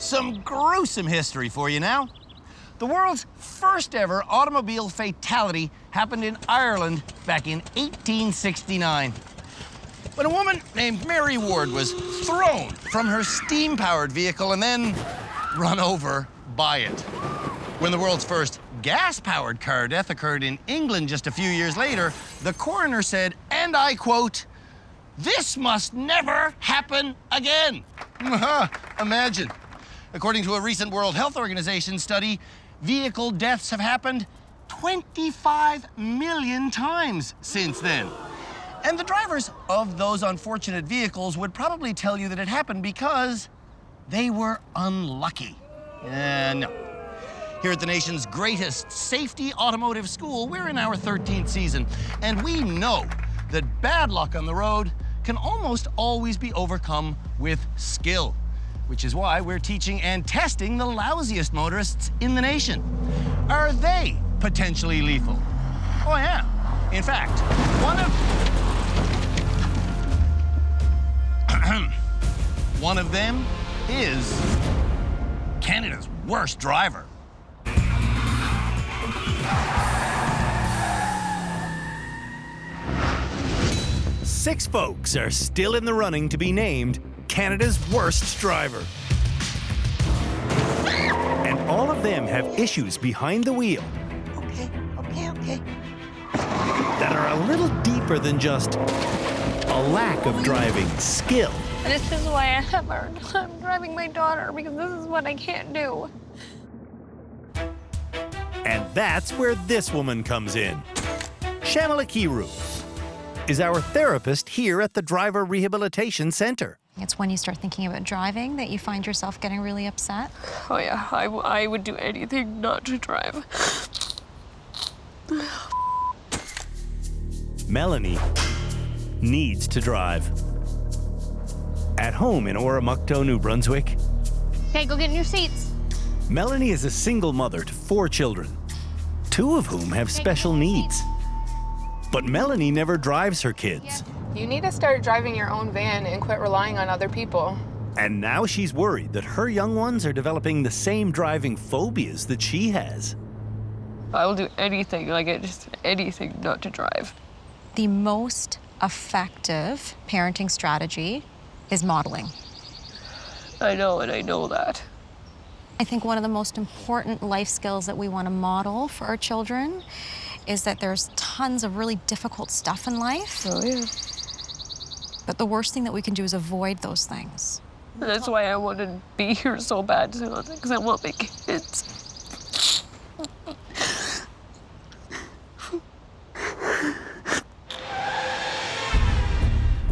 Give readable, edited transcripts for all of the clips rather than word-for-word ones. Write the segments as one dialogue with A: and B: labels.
A: Some gruesome history for you now. The world's first ever automobile fatality happened in Ireland back in 1869. When a woman named Mary Ward was thrown from her steam-powered vehicle and then run over by it. When the world's first gas-powered car death occurred in England just a few years later, the coroner said, and I quote, "This must never happen again." Imagine. According to a recent World Health Organization study, vehicle deaths have happened 25 million times since then. And the drivers of those unfortunate vehicles would probably tell you that it happened because they were unlucky. No. Here at the nation's greatest safety automotive school, we're in our 13th season, and we know that bad luck on the road can almost always be overcome with skill, which is why we're teaching and testing the lousiest motorists in the nation. Are they potentially lethal? Oh, yeah. In fact, one of them is Canada's worst driver. Six folks are still in the running to be named Canada's worst driver. And all of them have issues behind the wheel. Okay. That are a little deeper than just a lack of driving skill.
B: This is why I have a hard time driving my daughter, because this is what I can't do.
A: And that's where this woman comes in. Shamala Kiru is our therapist here at the Driver Rehabilitation Center.
C: It's when you start thinking about driving that you find yourself getting really upset.
B: Oh yeah, I would do anything not to drive.
A: Melanie needs to drive. At home in Oromocto, New Brunswick,
B: Okay, go get in your seats.
A: Melanie is a single mother to 4 children, 2 of whom have special needs. But Melanie never drives her kids.
D: You need to start driving your own van and quit relying on other people.
A: And now she's worried that her young ones are developing the same driving phobias that she has.
B: I will do anything, just anything not to drive.
C: The most effective parenting strategy is modeling.
B: I know, and I know that.
C: I think one of the most important life skills that we want to model for our children is that there's tons of really difficult stuff in life.
B: Oh, yeah.
C: But the worst thing that we can do is avoid those things.
B: That's why I want to be here so bad, because I want my kids.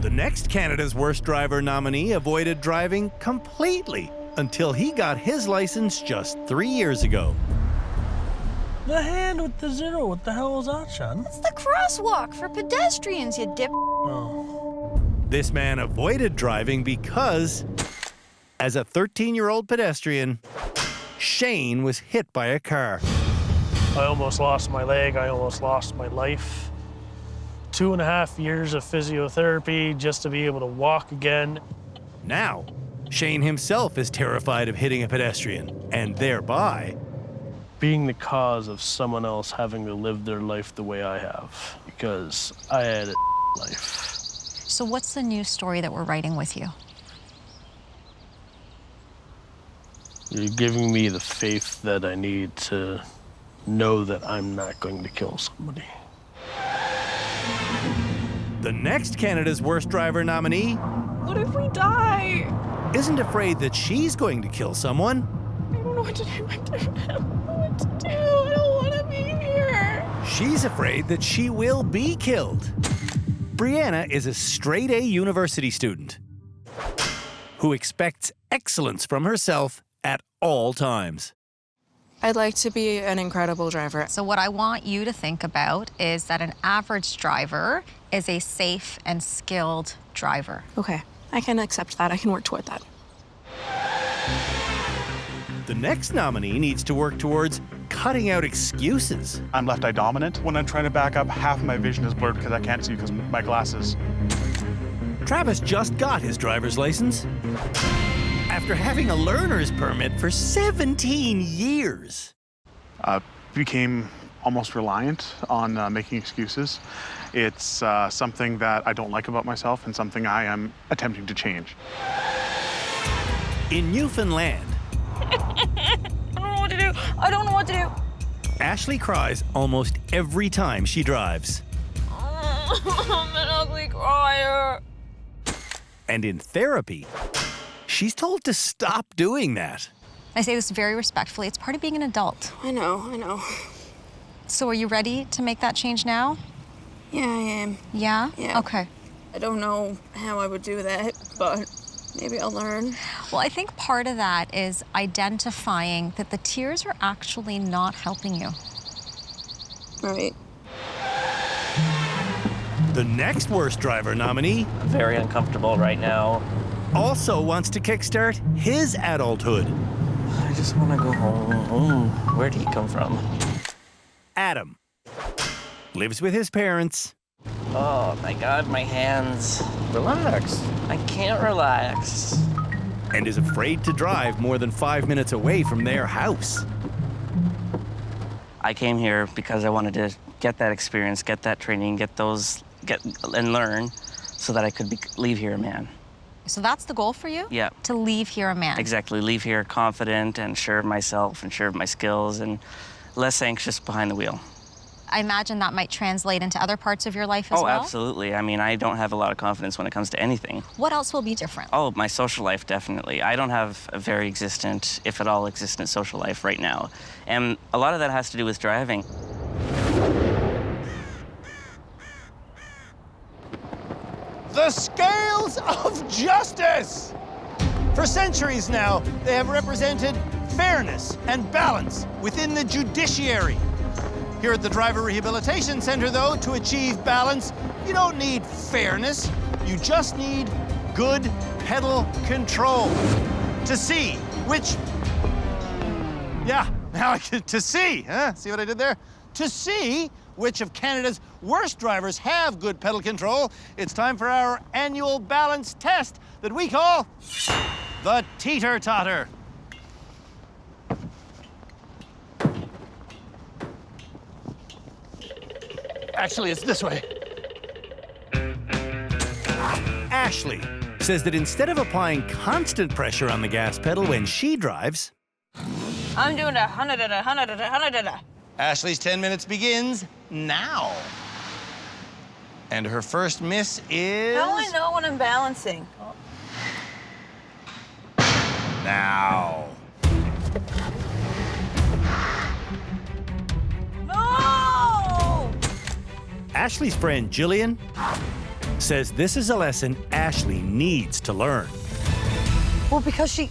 A: The next Canada's Worst Driver nominee avoided driving completely until he got his license just 3 years ago.
E: The hand with the 0, what the hell was that, Sean?
F: It's the crosswalk for pedestrians, you dip.
E: Oh.
A: This man avoided driving because, as a 13-year-old pedestrian, Shane was hit by a car.
E: I almost lost my leg, I almost lost my life. 2.5 years of physiotherapy just to be able to walk again.
A: Now, Shane himself is terrified of hitting a pedestrian, and thereby
E: being the cause of someone else having to live their life the way I have, because I had a life.
C: So what's the news story that we're writing with you?
E: You're giving me the faith that I need to know that I'm not going to kill somebody.
A: the next Canada's Worst Driver nominee
B: What if we die?
A: isn't afraid that she's going to kill someone.
B: I don't know what to do. I don't know what to do. I don't want to be here.
A: She's afraid that she will be killed. Brianna is a straight-A university student who expects excellence from herself at all times.
D: I'd like to be an incredible driver.
C: So what I want you to think about is that an average driver is a safe and skilled driver.
D: Okay, I can accept that. I can work toward that.
A: The next nominee needs to work towards cutting out excuses.
G: I'm left-eye dominant. When I'm trying to back up, half of my vision is blurred because I can't see because of my glasses.
A: Travis just got his driver's license,
H: after having a learner's permit for 17 years.
G: Became almost reliant on making excuses. It's something that I don't like about myself and something I am attempting to change.
H: In Newfoundland,
F: I don't know what to do. I don't know what to do.
H: Ashley cries almost every time she drives.
F: I'm an ugly crier.
H: And in therapy, she's told to stop doing that.
C: I say this very respectfully. It's part of being an adult.
F: I know.
C: So are you ready to make that change now?
F: Yeah, I am.
C: Yeah?
F: Yeah.
C: Okay.
F: I don't know how I would do that, but maybe I'll learn.
C: Well, I think part of that is identifying that the tears are actually not helping you.
F: Right.
H: The next worst driver nominee
I: Very uncomfortable right now.
H: also wants to kickstart his adulthood.
I: I just want to go home. Where did he come from?
H: Adam lives with his parents
I: Oh my God, my hands. Relax. I can't relax.
H: and is afraid to drive more than 5 minutes away from their house.
I: I came here because I wanted to get that experience, get that training, and learn so that I could leave here a man.
C: So that's the goal for you?
I: Yeah.
C: To leave here a man.
I: Exactly. Leave here confident and sure of myself and sure of my skills and less anxious behind the wheel.
C: I imagine that might translate into other parts of your life as
I: Oh,
C: well?
I: absolutely. I mean, I don't have a lot of confidence when it comes to anything.
C: What else will be different?
I: Oh, my social life, definitely. I don't have a very existent, if at all existent, social life right now. And a lot of that has to do with driving.
A: The scales of justice! For centuries now, they have represented fairness and balance within the judiciary. Here at the Driver Rehabilitation Center, though, to achieve balance, you don't need fairness. You just need good pedal control. To see which... Yeah, now I can... To see, huh? See what I did there? To see which of Canada's worst drivers have good pedal control, it's time for our annual balance test that we call the teeter-totter. Actually, it's this way.
H: Ashley says that instead of applying constant pressure on the gas pedal when she drives,
F: I'm doing 100 and 100 and 100 and
A: Ashley's 10 minutes begins now. And her first miss is...
F: How do I know when I'm balancing?
A: Now.
F: No!
H: Ashley's friend Jillian says this is a lesson Ashley needs to learn.
J: Well, because she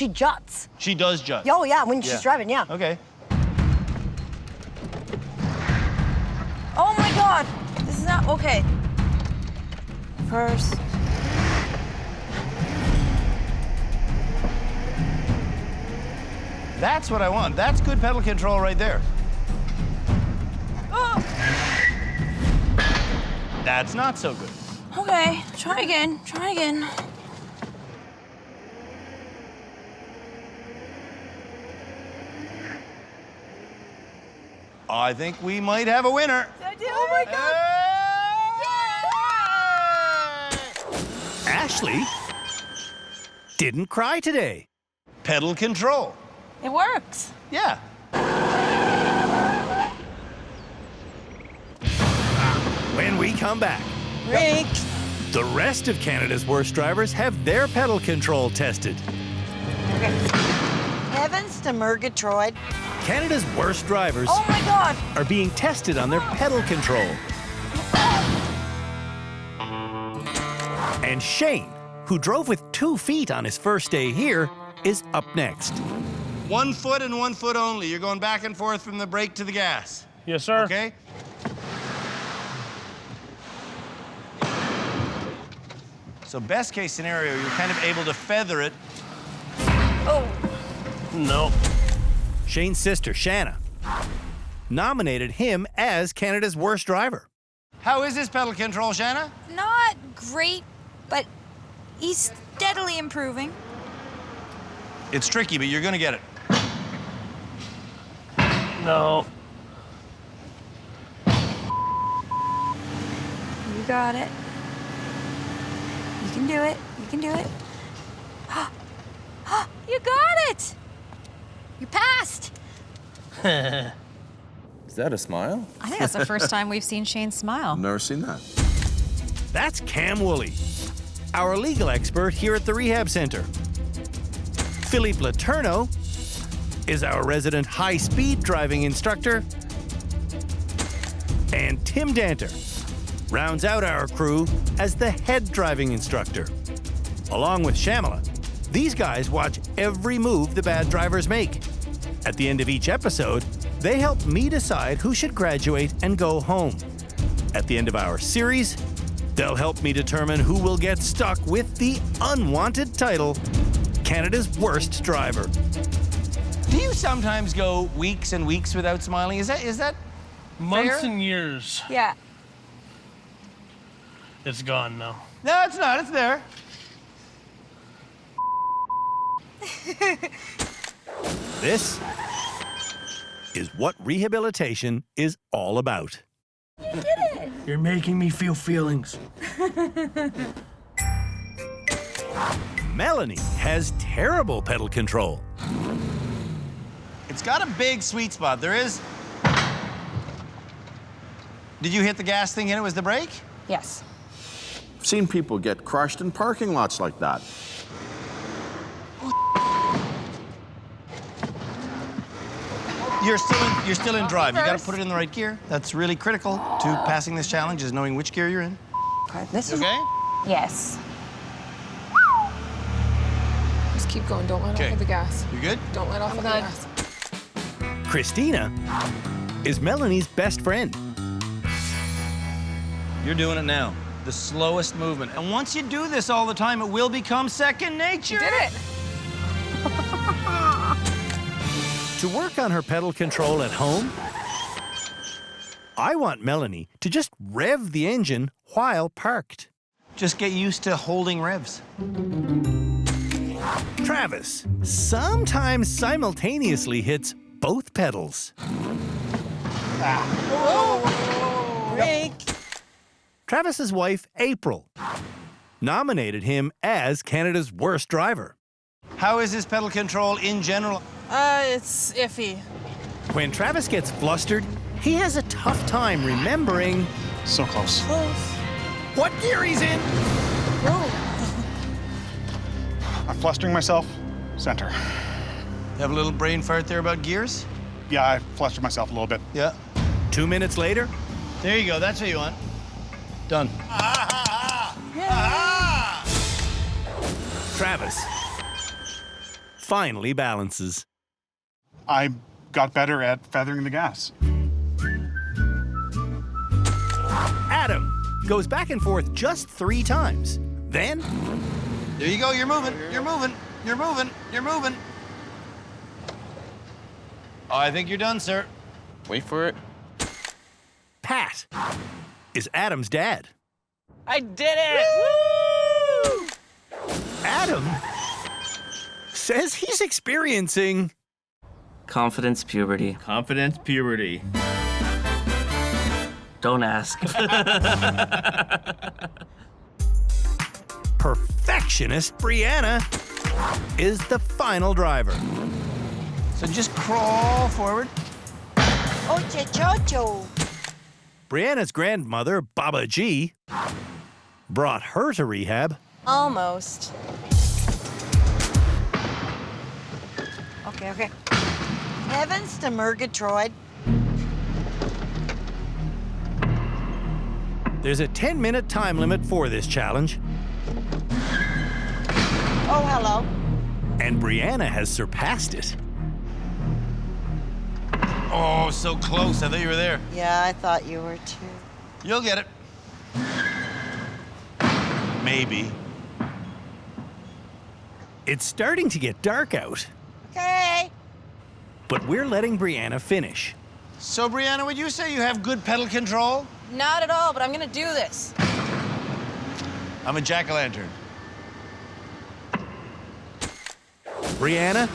J: juts.
A: She does judge.
J: Oh, yeah, when she's driving, yeah.
A: Okay.
F: Oh my God! This is not okay. First.
A: That's what I want. That's good pedal control right there.
F: Oh.
A: That's not so good.
F: Okay, try again. Try again.
A: I think we might have a winner.
F: Oh my God!
H: Ashley didn't cry today.
A: Pedal control.
F: It works.
A: Yeah.
H: When we come back,
F: Rick.
H: the rest of Canada's worst drivers have their pedal control tested.
J: Heavens to Murgatroyd.
H: Canada's worst drivers
F: Oh my God!
H: are being tested on their pedal control. And Shane, who drove with 2 feet on his first day here, is up next.
A: 1 foot and 1 foot only. You're going back and forth from the brake to the gas.
E: Yes, sir.
A: Okay? So best case scenario, you're kind of able to feather it.
F: Oh.
E: No.
H: Shane's sister, Shanna, nominated him as Canada's worst driver.
A: How is his pedal control, Shanna?
F: Not great, but he's steadily improving.
A: It's tricky, but you're gonna get it.
E: No.
K: You got it. You can do it. You can do it. You got it! You passed!
L: Is that a smile?
C: I think that's the first time we've seen Shane smile.
L: Never seen that.
H: That's Cam Woolley, our legal expert here at the Rehab Center. Philippe Letourneau is our resident high-speed driving instructor. And Tim Danter rounds out our crew as the head driving instructor. Along with Shamala, these guys watch every move the bad drivers make. At the end of each episode, they help me decide who should graduate and go home. At the end of our series, they'll help me determine who will get stuck with the unwanted title, Canada's Worst Driver.
A: Do you sometimes go weeks and weeks without smiling? Is that
E: Months
A: fair?
E: and years.
K: Yeah.
E: It's gone now.
A: No, it's not. It's there.
H: This is what rehabilitation is all about.
K: You did it!
E: You're making me feel feelings.
H: Melanie has terrible pedal control.
A: It's got a big sweet spot. There is. Did you hit the gas thing and it was the brake?
K: Yes.
L: I've seen people get crushed in parking lots like that.
A: You're still in drive. You got to put it in the right gear. That's really critical to passing this challenge, is knowing which gear you're in.
K: Okay, this is...
A: Okay?
K: Yes.
D: Just keep going. Don't let
A: Okay.
D: off of the gas.
A: You good?
D: Don't let off of the
B: good.
D: gas.
H: Christina is Melanie's best friend.
A: You're doing it now. The slowest movement. And once you do this all the time, it will become second nature.
D: You did it.
H: To work on her pedal control at home, I want Melanie to just rev the engine while parked.
A: Just get used to holding revs.
H: Travis sometimes simultaneously hits both pedals.
J: Break.
H: Travis's wife, April, nominated him as Canada's worst driver.
A: How is his pedal control in general?
F: It's iffy.
H: When Travis gets flustered, he has a tough time remembering
G: So close.
H: what gear he's in.
G: I'm flustering myself. Center.
A: You have a little brain fart there about gears?
G: Yeah, I flustered myself a little bit.
A: Yeah.
H: 2 minutes later,
A: There you go. That's what you want. Done.
H: Travis finally balances.
G: I got better at feathering the gas.
H: Adam goes back and forth just 3 times. Then,
A: There you go. You're moving. You're moving. You're moving. You're moving. I think you're done, sir.
L: Wait for it.
H: Pat is Adam's dad.
F: I did it!
H: Adam says he's experiencing
I: Confidence puberty.
M: Confidence puberty.
I: Don't ask.
H: perfectionist Brianna is the final driver.
A: So just crawl forward.
J: Oche chocho.
H: Brianna's grandmother, Baba G, brought her to rehab.
K: Almost.
J: Okay. Heavens to Murgatroyd.
H: There's a 10-minute time limit for this challenge,
J: Oh, hello.
H: and Brianna has surpassed it.
A: Oh, so close. I thought you were there.
J: Yeah, I thought you were too.
A: You'll get it. Maybe.
H: It's starting to get dark out,
J: Okay.
H: but we're letting Brianna finish.
A: So, Brianna, would you say you have good pedal control?
F: Not at all, but I'm gonna do this.
A: I'm a jack-o'-lantern.
H: Brianna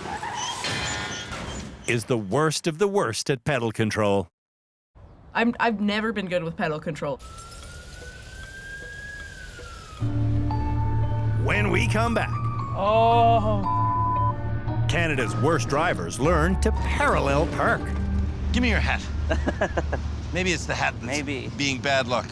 H: is the worst of the worst at pedal control.
M: I've never been good with pedal control.
H: When we come back, Canada's worst drivers learn to parallel park.
A: Give me your hat. Maybe it's the hat that's
I: Maybe.
A: being bad luck.